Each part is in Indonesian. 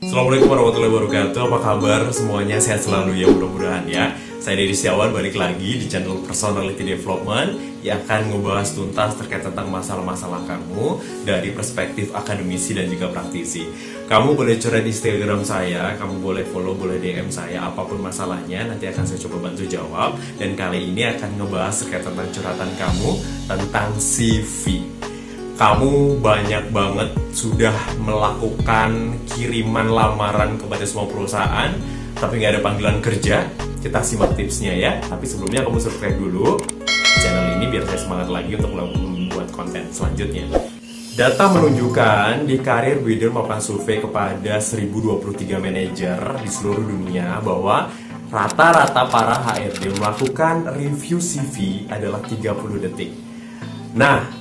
Assalamualaikum warahmatullahi wabarakatuh. Apa kabar semuanya? Sehat selalu ya, mudah-mudahan ya. Saya Deddy Setiawan balik lagi di channel Personality Development yang akan ngebahas tuntas terkait tentang masalah-masalah kamu dari perspektif akademisi dan juga praktisi. Kamu boleh curhat di Instagram saya, kamu boleh follow, boleh DM saya, apapun masalahnya nanti akan saya coba bantu jawab. Dan kali ini akan ngebahas terkait tentang curhatan kamu tentang CV. Kamu banyak banget sudah melakukan kiriman lamaran kepada semua perusahaan, tapi nggak ada panggilan kerja. Kita simak tipsnya ya. Tapi sebelumnya kamu subscribe dulu channel ini biar saya semangat lagi untuk membuat konten selanjutnya. Data menunjukkan di Career Builder melakukan survei kepada 1023 manajer di seluruh dunia bahwa rata-rata para HRD melakukan review CV adalah 30 detik. Nah,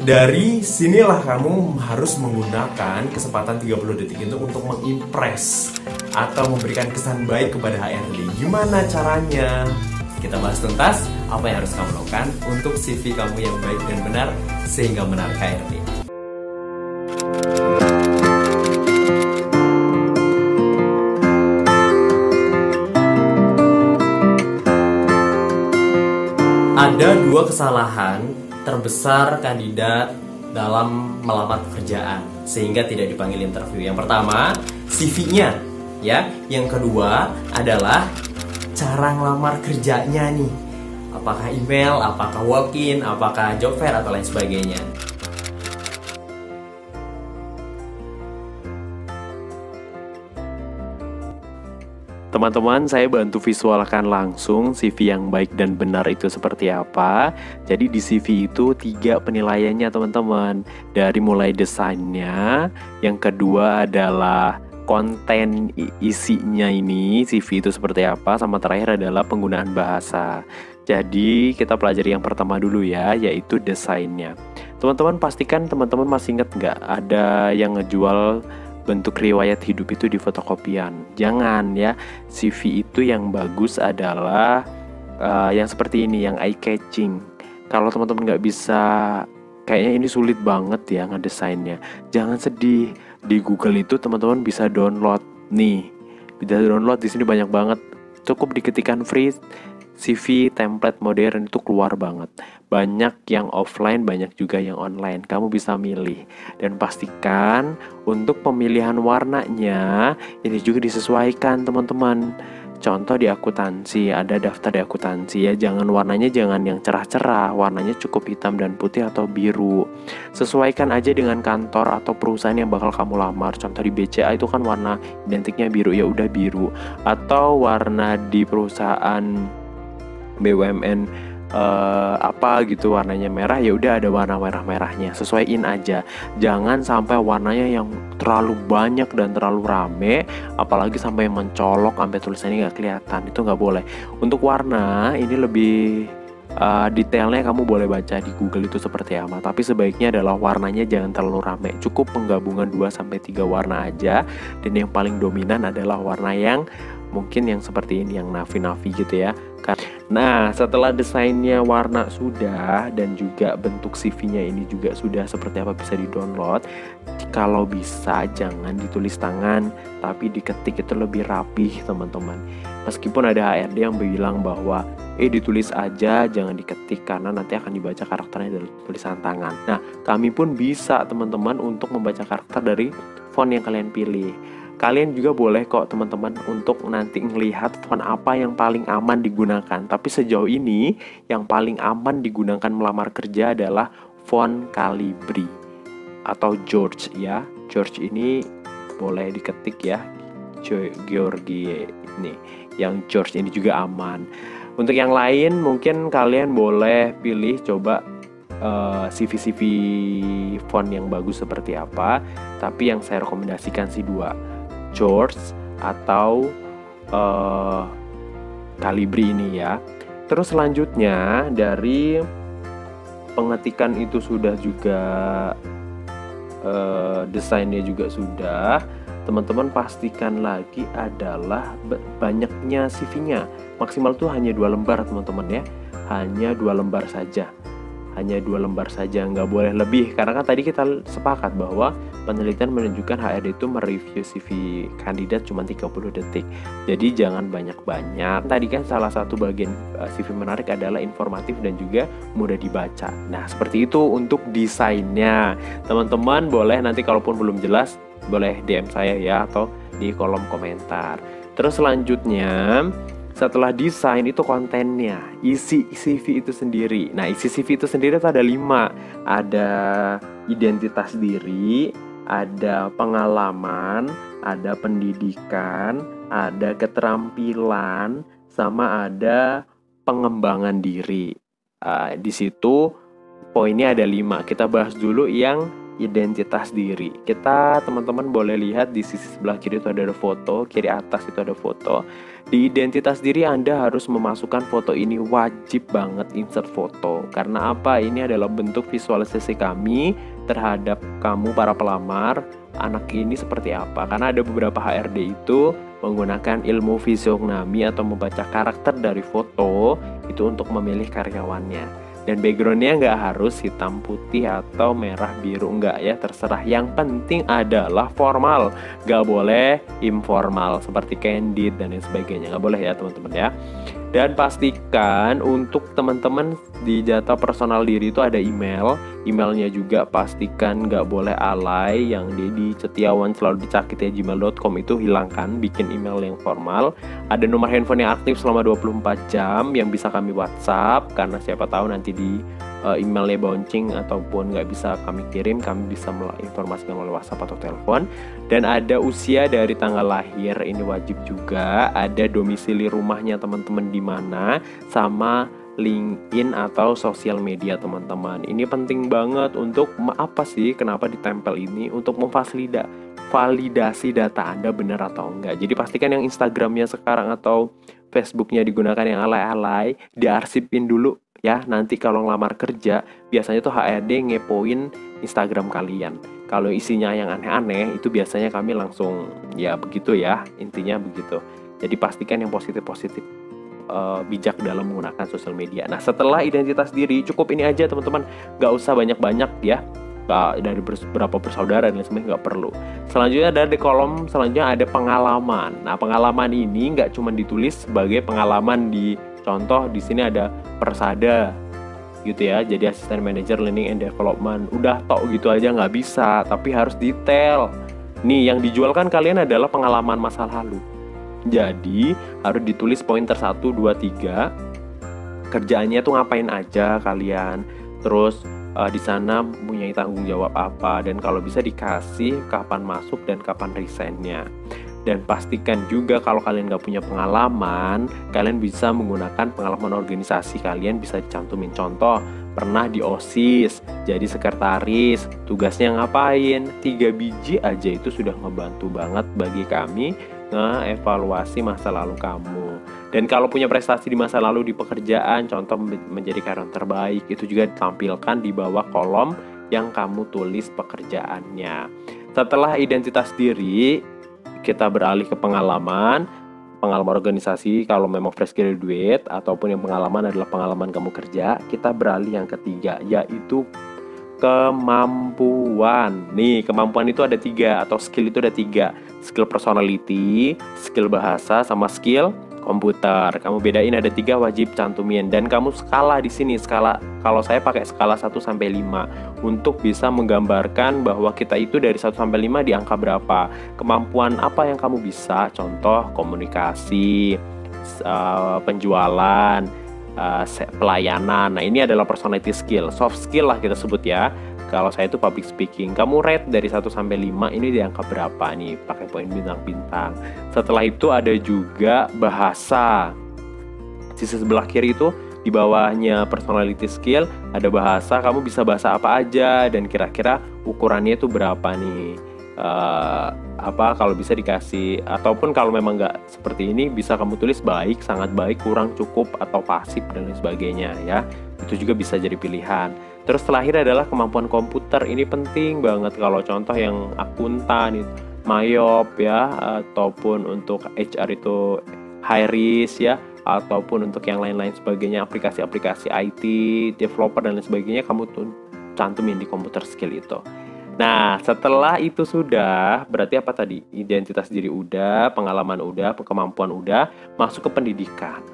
dari sinilah kamu harus menggunakan kesempatan 30 detik itu untuk mengimpress atau memberikan kesan baik kepada HRD. Gimana caranya? Kita bahas tuntas apa yang harus kamu lakukan untuk CV kamu yang baik dan benar sehingga menarik HRD. Ada dua kesalahan terbesar kandidat dalam melamar pekerjaan sehingga tidak dipanggil interview. Yang pertama, CV-nya ya. Yang kedua adalah cara ngelamar kerjanya nih. Apakah email, apakah walk-in, apakah job fair atau lain sebagainya. Teman-teman, saya bantu visualkan langsung CV yang baik dan benar itu seperti apa. Jadi di CV itu 3 penilaiannya teman-teman. Dari mulai desainnya, yang kedua adalah konten isinya ini, CV itu seperti apa, sama terakhir adalah penggunaan bahasa. Jadi kita pelajari yang pertama dulu ya, yaitu desainnya. Teman-teman pastikan teman-teman masih ingat nggak ada yang ngejual bentuk riwayat hidup itu di fotokopian. Jangan ya, CV itu yang bagus adalah yang seperti ini, yang eye catching. Kalau teman-teman nggak bisa, kayaknya ini sulit banget ya ngedesainnya, jangan sedih. Di Google itu teman-teman bisa download nih, bisa download di sini banyak banget. Cukup diketikkan free CV template modern itu keluar banget. Banyak yang offline, banyak juga yang online. Kamu bisa milih. Dan pastikan untuk pemilihan warnanya ini juga disesuaikan teman-teman. Contoh di akuntansi, ada daftar di akuntansi ya. Jangan warnanya jangan yang cerah-cerah. Warnanya cukup hitam dan putih atau biru. Sesuaikan aja dengan kantor atau perusahaan yang bakal kamu lamar. Contoh di BCA itu kan warna identiknya biru, ya udah biru. Atau warna di perusahaan BUMN apa gitu warnanya merah, ya udah ada warna merah-merahnya, sesuaiin aja. Jangan sampai warnanya yang terlalu banyak dan terlalu rame, apalagi sampai mencolok sampai tulisannya nggak kelihatan, itu nggak boleh. Untuk warna ini lebih detailnya kamu boleh baca di Google itu seperti apa, tapi sebaiknya adalah warnanya jangan terlalu rame, cukup penggabungan 2-3 warna aja. Dan yang paling dominan adalah warna yang mungkin yang seperti ini, yang navy-navy gitu ya. Nah, setelah desainnya warna sudah dan juga bentuk CV-nya ini juga sudah seperti apa bisa di-download. Kalau bisa jangan ditulis tangan, tapi diketik, itu lebih rapih teman-teman. Meskipun ada HRD yang bilang bahwa ditulis aja jangan diketik karena nanti akan dibaca karakternya dari tulisan tangan. Nah, kami pun bisa teman-teman untuk membaca karakter dari font yang kalian pilih. Kalian juga boleh kok teman-teman untuk nanti melihat font apa yang paling aman digunakan. Tapi sejauh ini yang paling aman digunakan melamar kerja adalah font Calibri atau George ya. George ini boleh diketik ya, Georgie ini. Yang George ini juga aman. Untuk yang lain mungkin kalian boleh pilih coba CV-CV font yang bagus seperti apa. Tapi yang saya rekomendasikan sih 2, George atau Calibri ini ya. Terus selanjutnya dari pengetikan itu sudah juga desainnya juga sudah. Teman-teman pastikan lagi adalah banyaknya CV-nya. Maksimal tuh hanya 2 lembar teman-teman ya. Hanya 2 lembar saja. Hanya 2 lembar saja, nggak boleh lebih. Karena kan tadi kita sepakat bahwa penelitian menunjukkan HRD itu mereview CV kandidat cuma 30 detik. Jadi jangan banyak-banyak. Tadi kan salah satu bagian CV menarik adalah informatif dan juga mudah dibaca. Nah, seperti itu untuk desainnya. Teman-teman boleh nanti kalaupun belum jelas, boleh DM saya ya, atau di kolom komentar. Terus selanjutnya, setelah desain itu kontennya, isi CV itu sendiri. Nah, isi CV itu sendiri itu ada 5. Ada identitas diri, ada pengalaman, ada pendidikan, ada keterampilan, sama ada pengembangan diri. Di situ poinnya ada 5. Kita bahas dulu yang identitas diri. Kita teman-teman boleh lihat di sisi sebelah kiri itu ada foto, kiri atas itu ada foto. Di identitas diri Anda harus memasukkan foto ini, wajib banget insert foto. Karena apa? Ini adalah bentuk visualisasi kami terhadap kamu para pelamar, anak ini seperti apa. Karena ada beberapa HRD itu menggunakan ilmu fisiognomi atau membaca karakter dari foto itu untuk memilih karyawannya. Dan backgroundnya nggak harus hitam putih atau merah biru, nggak ya, terserah. Yang penting adalah formal, nggak boleh informal seperti candid dan lain sebagainya, nggak boleh ya teman-teman ya. Dan pastikan untuk teman-teman di data personal diri itu ada emailnya juga pastikan nggak boleh alay. Yang Dedi Setiawan selalu dicakiti gmail.com itu hilangkan, bikin email yang formal. Ada nomor handphone yang aktif selama 24 jam yang bisa kami WhatsApp, karena siapa tahu nanti di emailnya bouncing ataupun nggak bisa kami kirim, kami bisa informasikan melalui WhatsApp atau telepon. Dan ada usia dari tanggal lahir, ini wajib juga. Ada domisili rumahnya teman-teman di mana, sama LinkedIn atau sosial media teman-teman. Ini penting banget untuk apa sih? Kenapa ditempel ini? Untuk validasi data Anda benar atau enggak. Jadi pastikan yang Instagramnya sekarang atau Facebooknya digunakan yang alay-alay, diarsipin dulu ya. Nanti kalau ngelamar kerja, biasanya tuh HRD ngepoin Instagram kalian. Kalau isinya yang aneh-aneh, itu biasanya kami langsung ya begitu ya, intinya begitu. Jadi pastikan yang positif-positif, bijak dalam menggunakan sosial media. Nah, setelah identitas diri, cukup ini aja teman-teman, nggak usah banyak-banyak ya. Dari berapa bersaudara dan sebenarnya nggak perlu. Selanjutnya ada di kolom selanjutnya ada pengalaman. Nah, pengalaman ini nggak cuma ditulis sebagai pengalaman di contoh di sini ada Persada gitu ya, jadi asisten manager learning and development, udah tok gitu aja nggak bisa, tapi harus detail. Nih yang dijualkan kalian adalah pengalaman masa lalu, jadi harus ditulis pointer 1, 2, 3 kerjaannya tuh ngapain aja kalian, terus di sana punya tanggung jawab apa, dan kalau bisa dikasih kapan masuk dan kapan resignnya. Dan pastikan juga kalau kalian nggak punya pengalaman, kalian bisa menggunakan pengalaman organisasi. Kalian bisa dicantumin contoh, pernah di OSIS, jadi sekretaris, tugasnya ngapain. 3 biji aja itu sudah ngebantu banget bagi kami nge-evaluasi masa lalu kamu. Dan kalau punya prestasi di masa lalu di pekerjaan, contoh menjadi karyawan terbaik, itu juga ditampilkan di bawah kolom yang kamu tulis pekerjaannya. Setelah identitas diri, kita beralih ke pengalaman organisasi. Kalau memang fresh graduate ataupun yang pengalaman adalah pengalaman kamu kerja, kita beralih yang ketiga, yaitu kemampuan. Nih, kemampuan itu ada 3, atau skill itu ada 3. Skill personality, skill bahasa, sama skill komputer. Kamu bedain ada 3, wajib cantumin. Dan kamu skala di sini, skala kalau saya pakai skala 1 sampai 5 untuk bisa menggambarkan bahwa kita itu dari 1 sampai 5 di angka berapa. Kemampuan apa yang kamu bisa? Contoh komunikasi, penjualan, pelayanan. Nah, ini adalah personality skill, soft skill lah kita sebut ya. Kalau saya itu public speaking. Kamu rate dari 1 sampai 5 ini di angka berapa nih? Pakai poin bintang-bintang. Setelah itu ada juga bahasa. Sisi sebelah kiri itu di bawahnya personality skill ada bahasa. Kamu bisa bahasa apa aja dan kira-kira ukurannya itu berapa nih? Kalau bisa dikasih, ataupun kalau memang nggak seperti ini bisa kamu tulis baik, sangat baik, kurang, cukup, atau pasif dan lain sebagainya ya. Itu juga bisa jadi pilihan. Terus terakhir adalah kemampuan komputer. Ini penting banget kalau contoh yang akuntan itu Mayop ya, ataupun untuk HR itu Hiris ya, ataupun untuk yang lain-lain sebagainya, aplikasi-aplikasi IT, developer dan lain sebagainya, kamu tuh cantumin di komputer skill itu. Nah, setelah itu sudah, berarti apa tadi? Identitas diri udah, pengalaman udah, kemampuan udah, masuk ke pendidikan.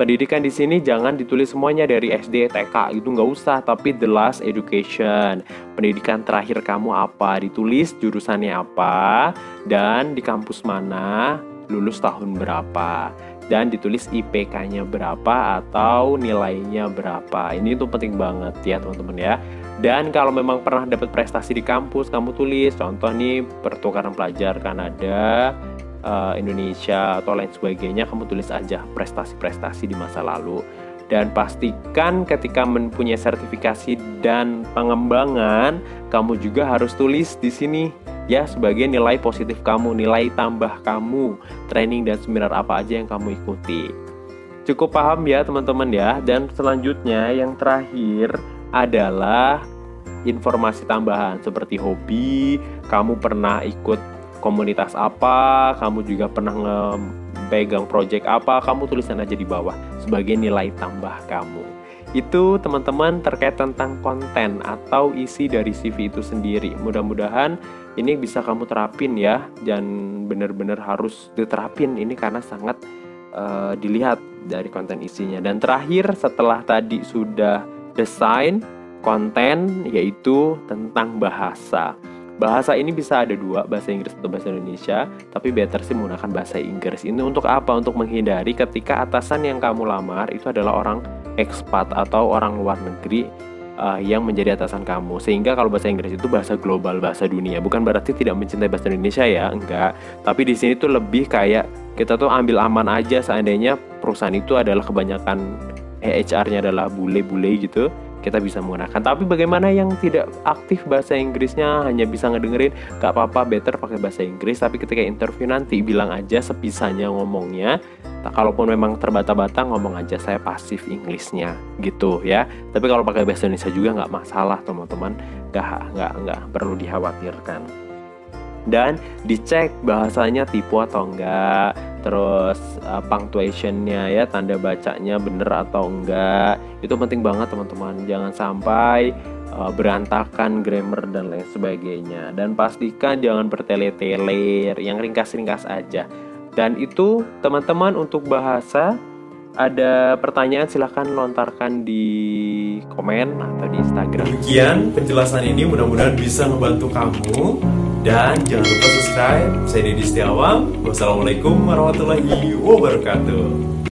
Pendidikan di sini jangan ditulis semuanya dari SD, TK, itu nggak usah, tapi the last education. Pendidikan terakhir kamu apa? Ditulis jurusannya apa, dan di kampus mana, lulus tahun berapa. Dan ditulis IPK-nya berapa atau nilainya berapa. Ini tuh penting banget ya teman-teman ya. Dan kalau memang pernah dapat prestasi di kampus, kamu tulis, contoh nih pertukaran pelajar Kanada, Indonesia atau lain sebagainya, kamu tulis aja prestasi-prestasi di masa lalu. Dan pastikan ketika mempunyai sertifikasi dan pengembangan, kamu juga harus tulis di sini ya sebagai nilai positif kamu, nilai tambah kamu, training dan seminar apa aja yang kamu ikuti. Cukup paham ya teman-teman ya. Dan selanjutnya yang terakhir adalah informasi tambahan seperti hobi, kamu pernah ikut komunitas apa, kamu juga pernah pegang project apa, kamu tulisan aja di bawah sebagai nilai tambah kamu. Itu teman-teman terkait tentang konten atau isi dari CV itu sendiri. Mudah-mudahan ini bisa kamu terapin ya, dan benar-benar harus diterapin ini karena sangat dilihat dari konten isinya. Dan terakhir setelah tadi sudah desain, konten, yaitu tentang bahasa. Bahasa ini bisa ada dua, bahasa Inggris atau bahasa Indonesia, tapi better sih menggunakan bahasa Inggris. Ini untuk apa? Untuk menghindari ketika atasan yang kamu lamar itu adalah orang ekspat atau orang luar negeri yang menjadi atasan kamu. Sehingga kalau bahasa Inggris itu bahasa global, bahasa dunia. Bukan berarti tidak mencintai bahasa Indonesia ya, enggak. Tapi di sini tuh lebih kayak kita tuh ambil aman aja seandainya perusahaan itu adalah kebanyakan HR-nya adalah bule-bule gitu. Kita bisa menggunakan. Tapi bagaimana yang tidak aktif bahasa Inggrisnya, hanya bisa ngedengerin, gak apa-apa, better pakai bahasa Inggris. Tapi ketika interview nanti bilang aja sebisanya ngomongnya. Kalaupun memang terbata-bata, ngomong aja saya pasif Inggrisnya gitu ya. Tapi kalau pakai bahasa Indonesia juga nggak masalah teman-teman, nggak perlu dikhawatirkan. Dan dicek bahasanya tipe atau enggak, terus punctuationnya ya, tanda bacanya bener atau enggak, itu penting banget teman-teman. Jangan sampai berantakan grammar dan lain sebagainya. Dan pastikan jangan bertele-tele, yang ringkas-ringkas aja. Dan itu teman-teman untuk bahasa. Ada pertanyaan silahkan lontarkan di komen atau di Instagram. Demikian penjelasan ini, mudah-mudahan bisa membantu kamu. Dan jangan lupa subscribe. Saya Deddy Setiawam. Wassalamualaikum warahmatullahi wabarakatuh.